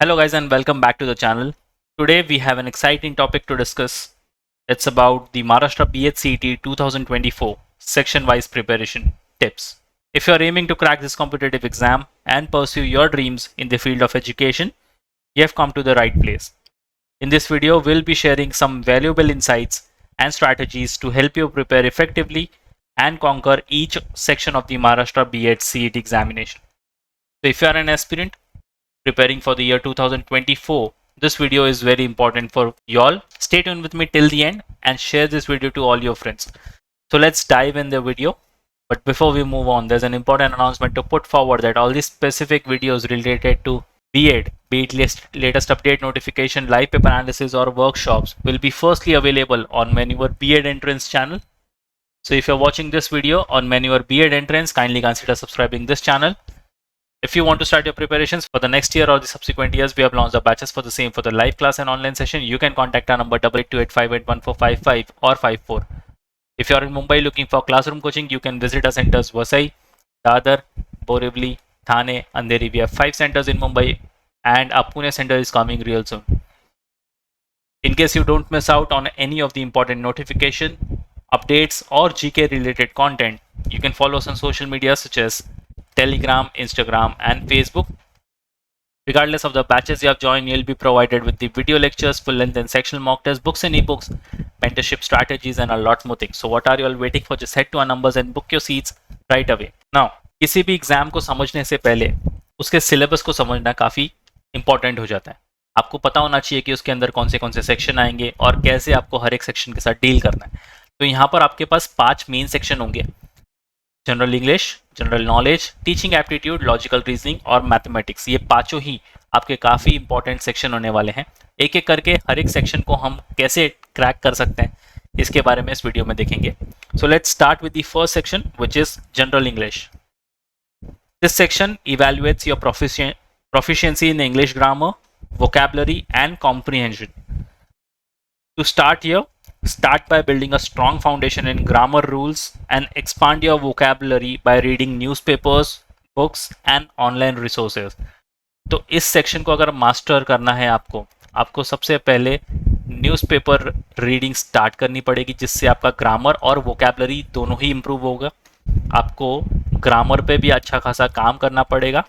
Hello guys and welcome back to the channel. Today we have an exciting topic to discuss. It's about the Maharashtra BHCET 2024 section wise preparation tips. If you are aiming to crack this competitive exam and pursue your dreams in the field of education, you have come to the right place. In this video, we'll be sharing some valuable insights and strategies to help you prepare effectively and conquer each section of the Maharashtra BHCET examination. So if you are an aspirant preparing for the year 2024, this video is very important for y'all. Stay tuned with me till the end and share this video to all your friends. So let's dive in the video. But before we move on, there's an important announcement to put forward that all these specific videos related to B.Ed, be it latest update notification, live paper analysis or workshops will be firstly available on Maneuver B.Ed Entrance channel. So if you're watching this video on Maneuver B.Ed Entrance, kindly consider subscribing this channel. If you want to start your preparations for the next year or the subsequent years, we have launched the batches for the same for the live class and online session. You can contact our number 8828581455 or 54. If you are in Mumbai looking for classroom coaching, you can visit our centers Vasai, Dadar, Borivali, Thane, Andheri. We have 5 centers in Mumbai and our Pune center is coming real soon. In case you don't miss out on any of the important notification, updates or GK related content, you can follow us on social media such as Telegram, Instagram and Facebook. Regardless of the batches you have joined, you'll be provided with the video lectures, full length and sectional mock tests, books and ebooks, mentorship strategies and a lot more things. So what are you all waiting for? Just head to our numbers and book your seats right away. Now, किसी भी exam को समझने से पहले उसके syllabus को समझना काफ़ी इंपॉर्टेंट हो जाता है. आपको पता होना चाहिए कि उसके अंदर कौन से सेक्शन आएंगे और कैसे आपको हर एक सेक्शन के साथ डील करना है. तो यहाँ पर आपके पास 5 मेन सेक्शन होंगे. General English, general knowledge, teaching aptitude, logical reasoning और मैथमेटिक्स. ये पांचों ही आपके काफ़ी इंपॉर्टेंट सेक्शन होने वाले हैं. एक एक करके हर एक सेक्शन को हम कैसे क्रैक कर सकते हैं इसके बारे में इस वीडियो में देखेंगे. So let's start with the first section which is general English. This section evaluates your proficiency in English grammar, vocabulary and comprehension. To start here, start by building a strong foundation in grammar rules and expand your vocabulary by reading newspapers, books and online resources. तो इस section को अगर master करना है आपको सबसे पहले newspaper reading start करनी पड़ेगी, जिससे आपका ग्रामर और वोकैबुलरी दोनों ही इम्प्रूव होगा. आपको ग्रामर पे भी अच्छा खासा काम करना पड़ेगा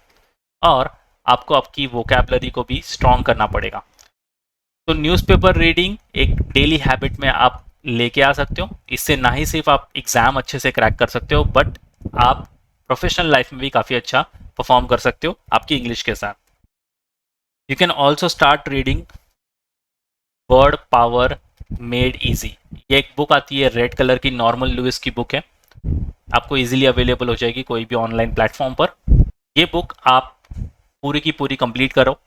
और आपको आपकी वोकैबुलरी को भी स्ट्रॉन्ग करना पड़ेगा. तो न्यूज़पेपर रीडिंग एक डेली हैबिट में आप लेके आ सकते हो. इससे ना ही सिर्फ आप एग्ज़ाम अच्छे से क्रैक कर सकते हो, बट आप प्रोफेशनल लाइफ में भी काफ़ी अच्छा परफॉर्म कर सकते हो आपकी इंग्लिश के साथ. You can also start reading word Power made easy. ये एक बुक आती है रेड कलर की, नॉर्मल लुइस की बुक है. आपको इजीली अवेलेबल हो जाएगी कोई भी ऑनलाइन प्लेटफॉर्म पर. ये बुक आप पूरी की पूरी कंप्लीट करो.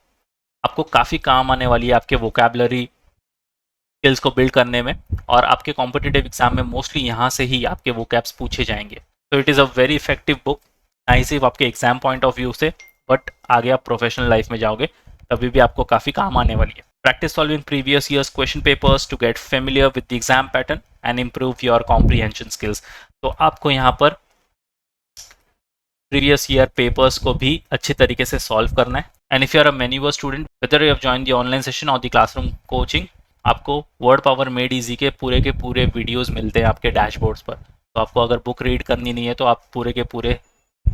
आपको काफ़ी काम आने वाली है आपके वोकैबुलरी स्किल्स को बिल्ड करने में, और आपके कॉम्पिटिटिव एग्जाम में मोस्टली यहाँ से ही आपके वोकैब्स पूछे जाएंगे. तो it is a very effective book, ना ही सिर्फ आपके एग्जाम पॉइंट ऑफ व्यू से, बट आगे आप प्रोफेशनल लाइफ में जाओगे तभी भी आपको काफ़ी काम आने वाली है. Practice solving previous years question papers to get familiar with the exam pattern and improve your comprehension skills. तो आपको यहाँ पर प्रीवियस ईयर पेपर्स को भी अच्छे तरीके से सॉल्व करना है. And if you are a Maneuver student, whether you have join the online session और द क्लासरूम कोचिंग, आपको वर्ड पावर मेड इजी के पूरे वीडियोस मिलते हैं आपके डैशबोर्ड्स पर. तो आपको अगर बुक रीड करनी नहीं है तो आप पूरे के पूरे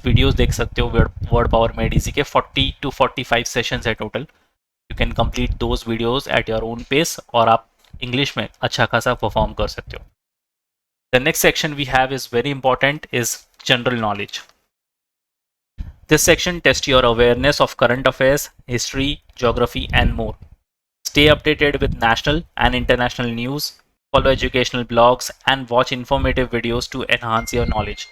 वीडियोस देख सकते हो. वर्ड पावर मेड इजी के 40 to 45 सेशंस है total. You can complete those videos at your own pace और आप इंग्लिश में अच्छा खासा परफॉर्म कर सकते हो. The next section we have is very important, is general knowledge. This section tests your awareness of current affairs, history, geography and more. Stay updated with national and international news, follow educational blogs and watch informative videos to enhance your knowledge.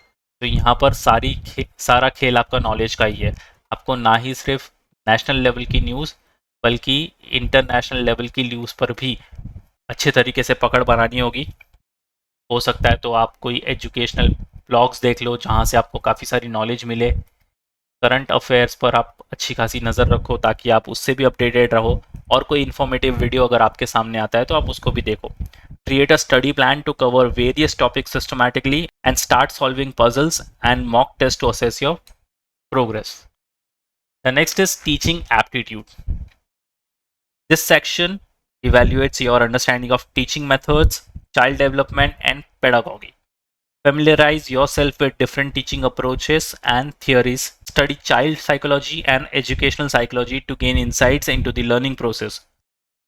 तो यहाँ पर सारा खेल आपका knowledge का ही है. आपको ना ही सिर्फ नेशनल लेवल की न्यूज़ बल्कि इंटरनेशनल लेवल की न्यूज़ पर भी अच्छे तरीके से पकड़ बनानी होगी. हो सकता है तो आप कोई एजुकेशनल ब्लॉग्स देख लो जहाँ से आपको काफ़ी सारी नॉलेज मिले. करंट अफेयर्स पर आप अच्छी खासी नज़र रखो ताकि आप उससे भी अपडेटेड रहो, और कोई इन्फॉर्मेटिव वीडियो अगर आपके सामने आता है तो आप उसको भी देखो. Create a study plan to cover various topics systematically and start solving puzzles and mock test to assess your progress. The next is teaching aptitude. This section evaluates your understanding of teaching methods, child development, and pedagogy. Familiarize yourself with different teaching approaches and theories. Study child psychology and educational psychology to gain insights into the learning process.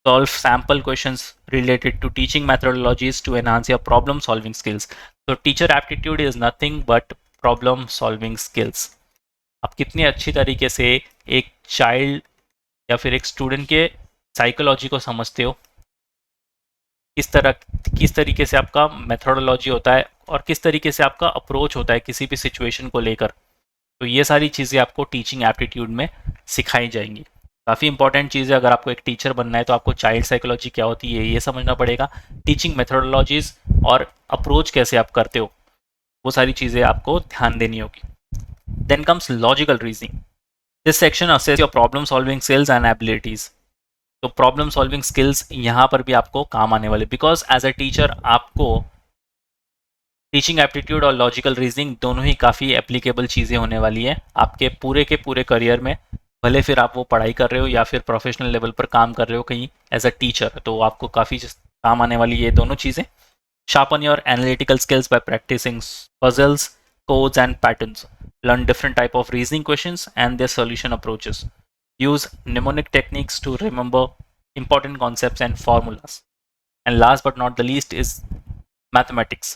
Solve sample questions related to teaching methodologies to enhance your problem solving skills. So teacher aptitude is nothing but problem solving skills. आप कितनी अच्छी तरीके से एक child या फिर एक student के साइकोलॉजी को समझते हो, किस तरीके से आपका मेथोडोलॉजी होता है और किस तरीके से आपका अप्रोच होता है किसी भी सिचुएशन को लेकर, तो ये सारी चीज़ें आपको टीचिंग एप्टीट्यूड में सिखाई जाएंगी. काफ़ी इंपॉर्टेंट चीज़ है. अगर आपको एक टीचर बनना है तो आपको चाइल्ड साइकोलॉजी क्या होती है ये समझना पड़ेगा. टीचिंग मेथोडोलॉजीज और अप्रोच कैसे आप करते हो वो सारी चीज़ें आपको ध्यान देनी होगी. Then comes logical reasoning. This section assess your problem solving skills and abilities. तो प्रॉब्लम सॉल्विंग स्किल्स यहाँ पर भी आपको काम आने वाले, बिकॉज एज अ टीचर आपको टीचिंग एप्टीट्यूड और लॉजिकल रीजनिंग दोनों ही काफ़ी एप्लीकेबल चीज़ें होने वाली है आपके पूरे के पूरे करियर में. भले फिर आप वो पढ़ाई कर रहे हो या फिर प्रोफेशनल लेवल पर काम कर रहे हो कहीं एज अ टीचर, तो आपको काफ़ी काम आने वाली ये दोनों चीज़ें. Sharpen your analytical skills by practicing puzzles, codes and patterns. Learn different type of reasoning questions and their solution approaches. Use mnemonic techniques to remember important concepts and formulas. And last but not the least is mathematics.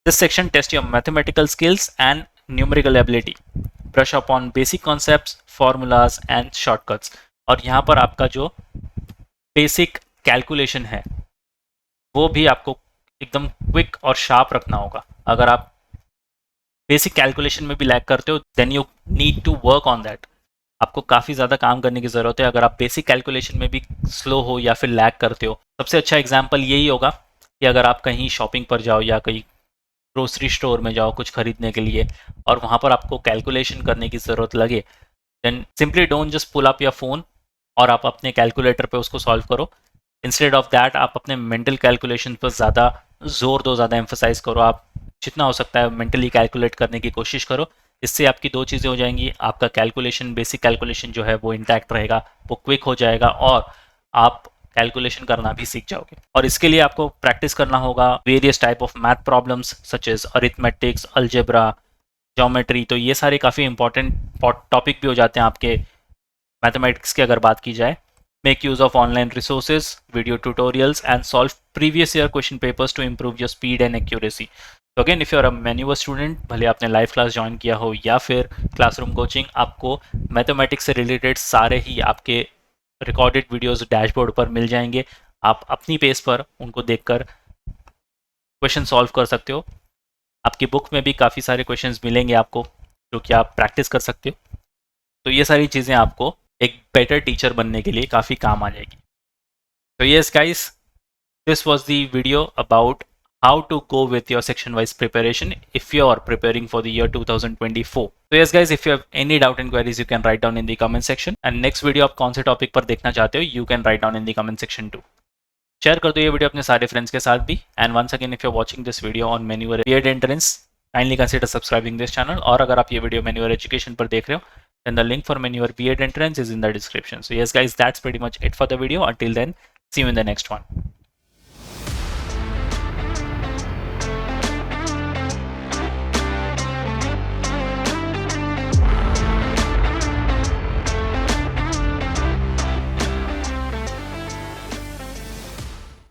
This section tests your mathematical skills and numerical ability. Brush up on basic concepts, formulas and shortcuts. और यहाँ पर आपका जो basic calculation है वो भी आपको एकदम क्विक और शार्प रखना होगा. अगर आप बेसिक कैलकुलेशन में भी लैग करते हो then you need to work on that. आपको काफ़ी ज़्यादा काम करने की ज़रूरत है अगर आप बेसिक कैलकुलेशन में भी स्लो हो या फिर लैग करते हो. सबसे अच्छा एग्जांपल यही होगा कि अगर आप कहीं शॉपिंग पर जाओ या कहीं ग्रोसरी स्टोर में जाओ कुछ खरीदने के लिए और वहाँ पर आपको कैलकुलेशन करने की ज़रूरत लगे, then simply don't just pull up your phone और आप अपने कैलकुलेटर पे उसको सॉल्व करो. इंस्टेड ऑफ दैट आप अपने मेंटल कैलकुलेशन पर ज़्यादा जोर दो, ज़्यादा एम्फोसाइज करो. आप जितना हो सकता है मेंटली कैलकुलेट करने की कोशिश करो. इससे आपकी दो चीज़ें हो जाएंगी. आपका कैलकुलेशन, बेसिक कैलकुलेशन जो है वो इंटैक्ट रहेगा, वो क्विक हो जाएगा और आप कैलकुलेशन करना भी सीख जाओगे. और इसके लिए आपको प्रैक्टिस करना होगा various type of math problems such as arithmetics, algebra, geometry. तो ये सारे काफ़ी इंपॉर्टेंट टॉपिक भी हो जाते हैं आपके मैथमेटिक्स की अगर बात की जाए. Make use of online resources, video tutorials and solve previous year question papers to improve your speed and accuracy. तो again if you are a Maneuver student, भले आपने लाइव क्लास ज्वाइन किया हो या फिर क्लासरूम कोचिंग, आपको mathematics से related सारे ही आपके रिकॉर्डेड वीडियोस डैशबोर्ड पर मिल जाएंगे. आप अपनी पेस पर उनको देखकर क्वेश्चन सॉल्व कर सकते हो. आपकी बुक में भी काफ़ी सारे क्वेश्चंस मिलेंगे आपको जो कि आप प्रैक्टिस कर सकते हो. तो ये सारी चीज़ें आपको एक बेटर टीचर बनने के लिए काफ़ी काम आ जाएगी. तो yes guys, this was the video about how to go with your section wise preparation if you are preparing for the year 2024. So yes guys, if you have any doubt and queries you can write down in the comment section, and next video आप कौन से topic पर देखना चाहते हो you can write down in the comment section too. Share कर दो ये वीडियो अपने सारे फ्रेंड्स के साथ भी. And once again if you are watching this video on मेन्यूअर B.Ed entrance, kindly consider subscribing this channel. और अगर आप ये वीडियो मेन्यूअर एजुकेशन पर देख रहे हो then the link for मेन्यूअर B.Ed entrance is in the description. So yes guys, that's pretty much it for the video. Until then, see you in the next one.